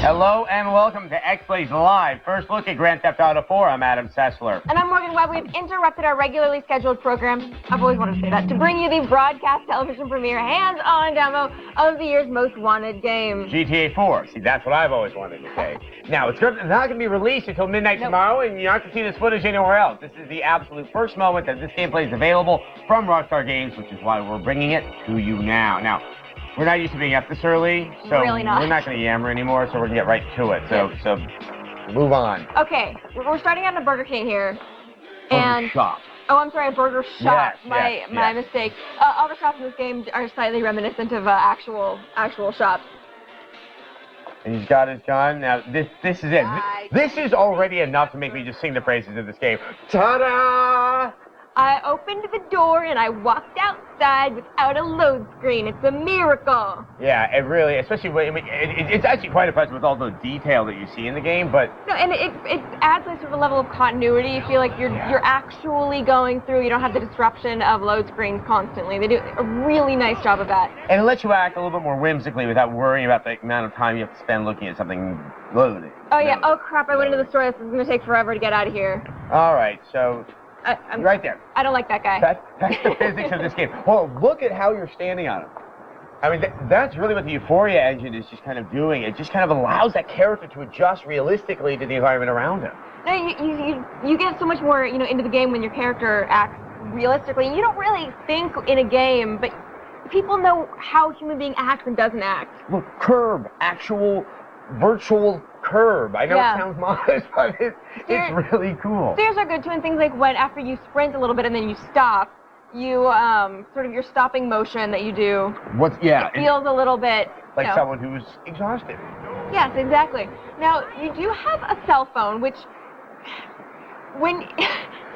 Hello and welcome to X-Blaze Live. First look at Grand Theft Auto 4. I'm Adam Sessler. And I'm Morgan Webb. We've interrupted our regularly scheduled program, I've always wanted to say that, to bring you the broadcast television premiere hands-on demo of the year's most wanted game. GTA 4. See, that's what I've always wanted to say. Now, it's not going to be released until midnight tomorrow, and you're not going to see this footage anywhere else. This is the absolute first moment that this gameplay is available from Rockstar Games, which is why we're bringing it to you now. Now, we're not used to being up this early, so really not. We're not going to yammer anymore, so we're going to get right to it. So move on. Okay, we're starting out in a Burger King here. Burger shop. Oh, I'm sorry, a burger shop. Yes, my mistake. All the shops in this game are slightly reminiscent of actual shops. And he's got his gun. Now, this is it. This is already enough to make me just sing the praises of this game. Ta-da! I opened the door and I walked outside without a load screen. It's a miracle. Yeah, it really, especially when, it's actually quite impressive with all the detail that you see in the game, but... No, and it adds a sort of a level of continuity. You feel like you're actually going through, you don't have the disruption of load screens constantly. They do a really nice job of that. And it lets you act a little bit more whimsically without worrying about the amount of time you have to spend looking at something loading. Oh yeah, oh crap, I went into the store. This is going to take forever to get out of here. All right, so... I'm right there. I don't like that guy. That's the physics of this game. Well, look at how you're standing on him. I mean, that's really what the Euphoria engine is just kind of doing. It just kind of allows that character to adjust realistically to the environment around him. No, you get so much more, into the game when your character acts realistically. You don't really think in a game, but people know how a human being acts and doesn't act. Look, curb, actual virtual curb. I know it sounds modest, but it's really cool. Stairs are good too, and things like when after you sprint a little bit and then you stop, you sort of your stopping motion that you do. It feels a little bit like someone who's exhausted. Yes, exactly. Now you do have a cell phone, which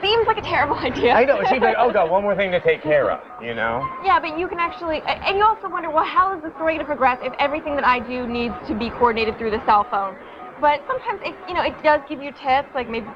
seems like a terrible idea. I know, it seems like, oh god, one more thing to take care of, Yeah, but you can actually, and you also wonder, well, how is the story going to progress if everything that I do needs to be coordinated through the cell phone? But sometimes it does give you tips, like maybe,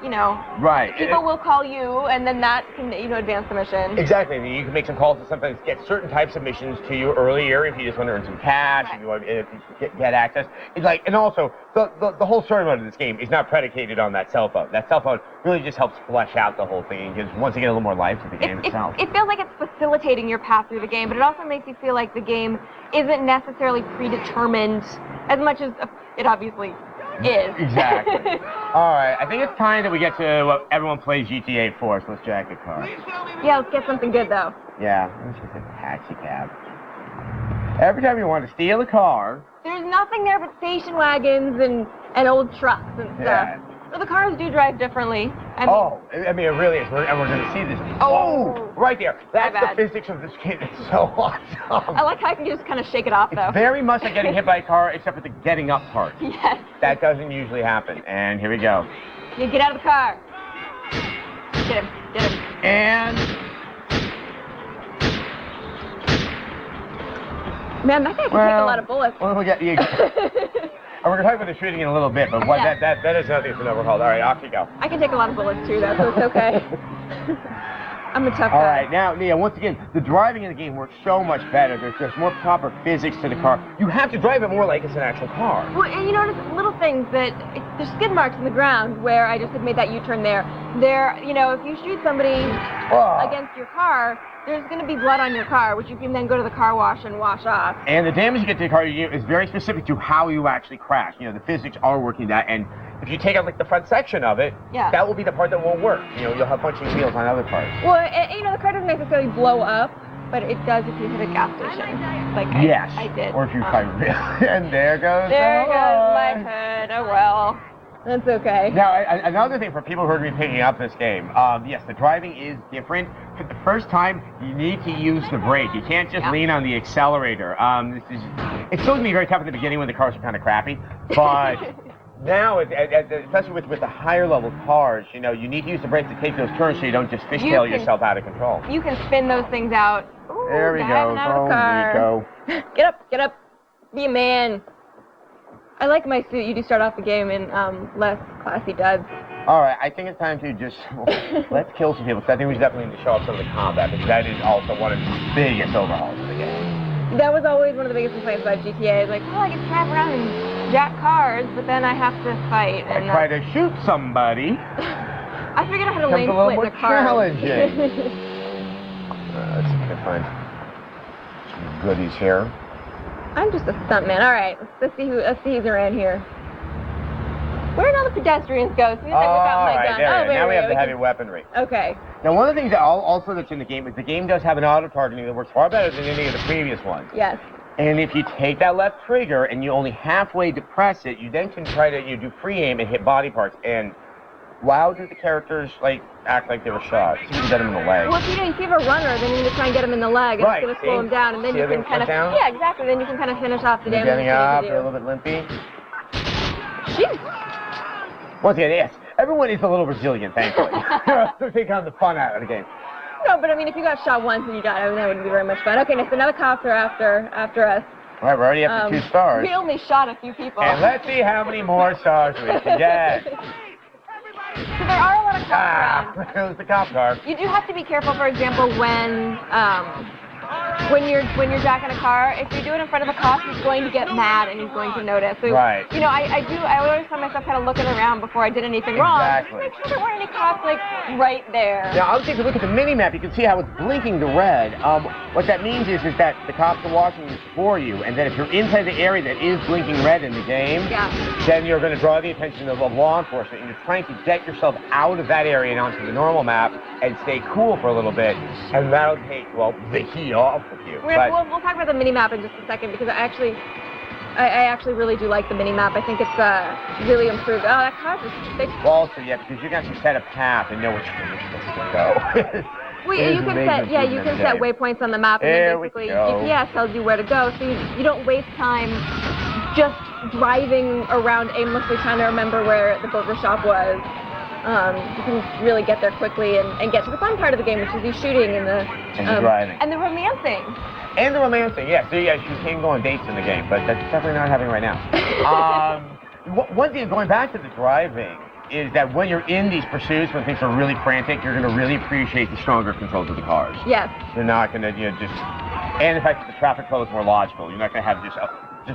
right. People will call you, and then that can, advance the mission. Exactly. You can make some calls to sometimes get certain types of missions to you earlier if you just want to earn some cash, if you want to get access. It's like, and also, the whole story mode of this game is not predicated on that cell phone. That cell phone really just helps flesh out the whole thing and gives, once again, a little more life to the game itself. It feels like it's facilitating your path through the game, but it also makes you feel like the game isn't necessarily predetermined as much as it obviously is. Exactly. All right, I think it's time that we get to what everyone plays GTA 4, so let's jack a car. Yeah, let's get something good, though. Yeah, let's just a taxi cab. Every time you want to steal a car... There's nothing there but station wagons and old trucks and stuff. Yeah. Well, the cars do drive differently. I mean, it really is, and we're going to see this. Oh, right there. That's the physics of this game. It's so awesome. I like how I can just kind of shake it off, though. It's very much like getting hit by a car, except for the getting up part. Yes. That doesn't usually happen. And here we go. You get out of the car. Get him. And... Man, that guy can take a lot of bullets. Well, we're going to talk about the shooting in a little bit, but that is nothing to overhaul. All right, off you go. I can take a lot of bullets too, though, so it's okay. I'm a tough guy. All right, now, Nia, once again, the driving in the game works so much better. There's more proper physics to the car. You have to drive it more like it's an actual car. Well, and you notice little things that there's skid marks in the ground where I just had made that U-turn there. If you shoot somebody against your car, there's going to be blood on your car, which you can then go to the car wash and wash off. And the damage you get to the car is very specific to how you actually crash. The physics are working that, and if you take out like the front section of it, that will be the part that won't work. You'll have bunching wheels on other parts. Well, the car doesn't necessarily blow up, but it does if you hit a gas station. Like I did. Or if you try really, and there goes my head. Oh well. That's okay. Now, another thing for people who are going to be picking up this game, yes, the driving is different. For the first time, you need to use the brake. You can't just lean on the accelerator. It's still going to be very tough at the beginning when the cars are kind of crappy, but now, especially with the higher level cars, you need to use the brake to take those turns so you don't just fishtail yourself out of control. You can spin those things out. Ooh, there we go. Go. Get up. Be a man. I like my suit. You do start off the game in less classy duds. All right, I think it's time to just, let's kill some people. So I think we definitely need to show off some of the combat, because that is also one of the biggest overhauls of the game. That was always one of the biggest complaints about GTA. Like, I can drive around and jack cars, but then I have to fight. I try to shoot somebody. I figured out how to lane a little split more in a car. challenging. Let's see if I can find some goodies here. I'm just a stuntman. All right, let's see who's around here. Where did all the pedestrians go? As soon as I whip out my gun. There now we have the heavy weaponry. Okay. Now, one of the things that also that's in the game is the game does have an auto-targeting that works far better than any of the previous ones. Yes. And if you take that left trigger and you only halfway depress it, you then can try to do free aim and hit body parts. And wow, do the characters act like they were shot? So you can get them in the leg. Well, if you have a runner, then you need to try and get him in the leg, and it's going to slow him down, and then you can kind of yeah, exactly. Then you can kind of finish off the damage. Getting up, a little bit limpy. Jeez. Once again, yes, everyone is a little resilient, thankfully. To take on the fun out of the game. No, but I mean, if you got shot once and you died, I mean, that wouldn't be very much fun. Okay, so now the cops are after us. All right, we're already up to 2 stars. We only shot a few people. And let's see how many more stars we can get. So there are a lot of cops around. There's the cop car. You do have to be careful, for example, when you're jacking a car. If you do it in front of a cop, he's going to get mad and he's going to notice. So, right. You know, I always find myself kind of looking around before I did anything wrong. Exactly. Make sure there weren't any cops right there. Now, obviously, if you look at the mini-map, you can see how it's blinking to red. What that means is that the cops are watching this for you, and that if you're inside the area that is blinking red in the game, then you're going to draw the attention of law enforcement, and you're trying to get yourself out of that area and onto the normal map and stay cool for a little bit, and that'll take, well, the heat off of you. We'll talk about the mini-map in just a second, because I actually really do like the mini-map. I think it's really improved. Oh, that car just... Well, also, yeah, because you can actually set a path and know which way you're supposed to go. Well, you can set waypoints on the map, and then basically GPS tells you where to go, so you don't waste time just driving around aimlessly trying to remember where the burger shop was. You can really get there quickly and get to the fun part of the game, which is the shooting and the driving. And the romancing. And the romancing, yes. So, yeah, you can go on dates in the game, but that's definitely not happening right now. One thing, going back to the driving, is that when you're in these pursuits, when things are really frantic, you're going to really appreciate the stronger controls of the cars. Yes. You're not going to, just... And the fact that the traffic flow is more logical. You're not going to have just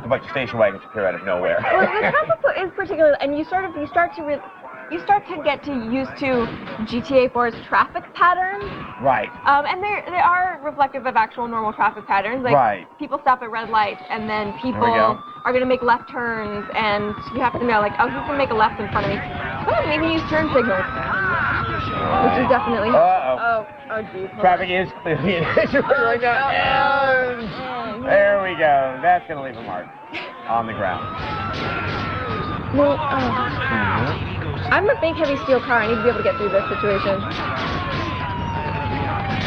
a bunch of station wagons appear out of nowhere. Well, the traffic flow is particularly... And you start to get used to GTA 4's traffic patterns. Right. And they are reflective of actual normal traffic patterns. Like, people stop at red lights, and then people are going to make left turns, and you have to know, like, oh, he's going to make a left in front of me. Oh, maybe use turn signals. Which is definitely... Oh, geez. Traffic is clearly an issue right now. There we go. That's going to leave a mark on the ground. Well, I'm a big, heavy steel car. I need to be able to get through this situation.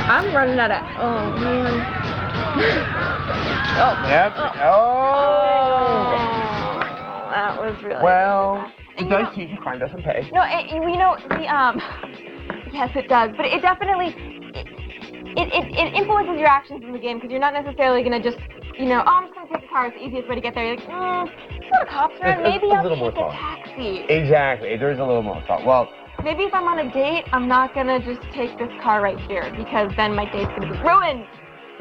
I'm running out of... Oh, man. Yep. That was really... Well, it does teach you crime doesn't pay. No, yes, it does. But it definitely... It influences your actions in the game, because you're not necessarily going to just, I'm just going to take the car. It's the easiest way to get there. You're like, there's a lot of cops around. Maybe I'll take a taxi. Exactly. There is a little more thought. Well, maybe if I'm on a date, I'm not going to just take this car right here, because then my date's going to be ruined.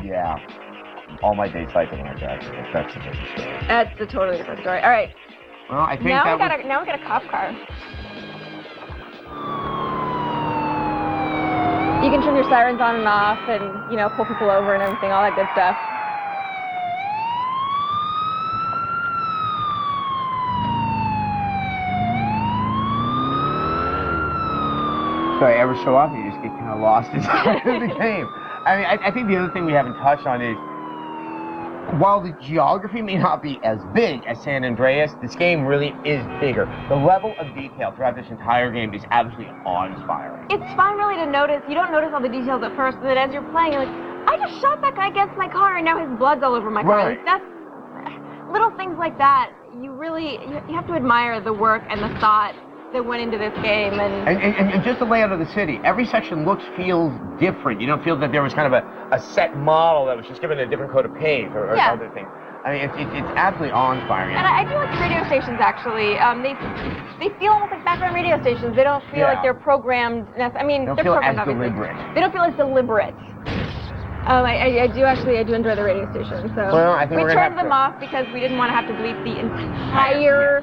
Yeah. All my dates like it like that. That's a different story. That's a totally different story. All right. Well, I think now we got a cop car. You can turn your sirens on and off, and pull people over and everything, all that good stuff. So ever so often you just get kind of lost inside the game. I mean, I think the other thing we haven't touched on is, while the geography may not be as big as San Andreas, this game really is bigger. The level of detail throughout this entire game is absolutely awe-inspiring. It's fun really to notice. You don't notice all the details at first, but as you're playing, you're like, I just shot that guy against my car, and now his blood's all over my car. Right. That's little things like that. You have to admire the work and the thought that went into this game, and just the layout of the city. Every section feels different. You don't feel that there was kind of a set model that was just given a different coat of paint or other things. I mean, it's absolutely awe-inspiring. And I do like the radio stations, actually. They feel almost like background radio stations. They don't feel like they're programmed. I mean, they don't they're feel programmed, as obviously. deliberate. They don't feel as deliberate. I do enjoy the radio station, so Well, I think we we're gonna turned have them to- off because we didn't want to have to bleep the entire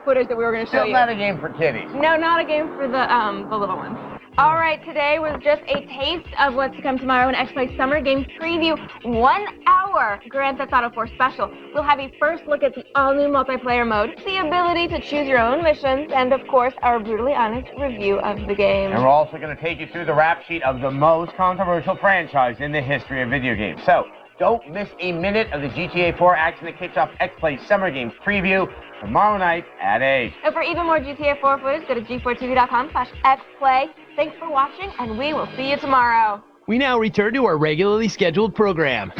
footage that we were going to show Still you. not a game for kiddies. No, not a game for the little ones. All right, today was just a taste of what's to come tomorrow in X-Play Summer Games Preview 1 hour Grand Theft Auto 4 Special. We'll have a first look at the all-new multiplayer mode, the ability to choose your own missions, and of course, our brutally honest review of the game. And we're also going to take you through the rap sheet of the most controversial franchise in the history of video games. So, don't miss a minute of the GTA 4 action that kicks off X-Play Summer Games Preview tomorrow night at 8. And for even more GTA 4 footage, go to g4tv.com/xplay. Thanks for watching, and we will see you tomorrow. We now return to our regularly scheduled program.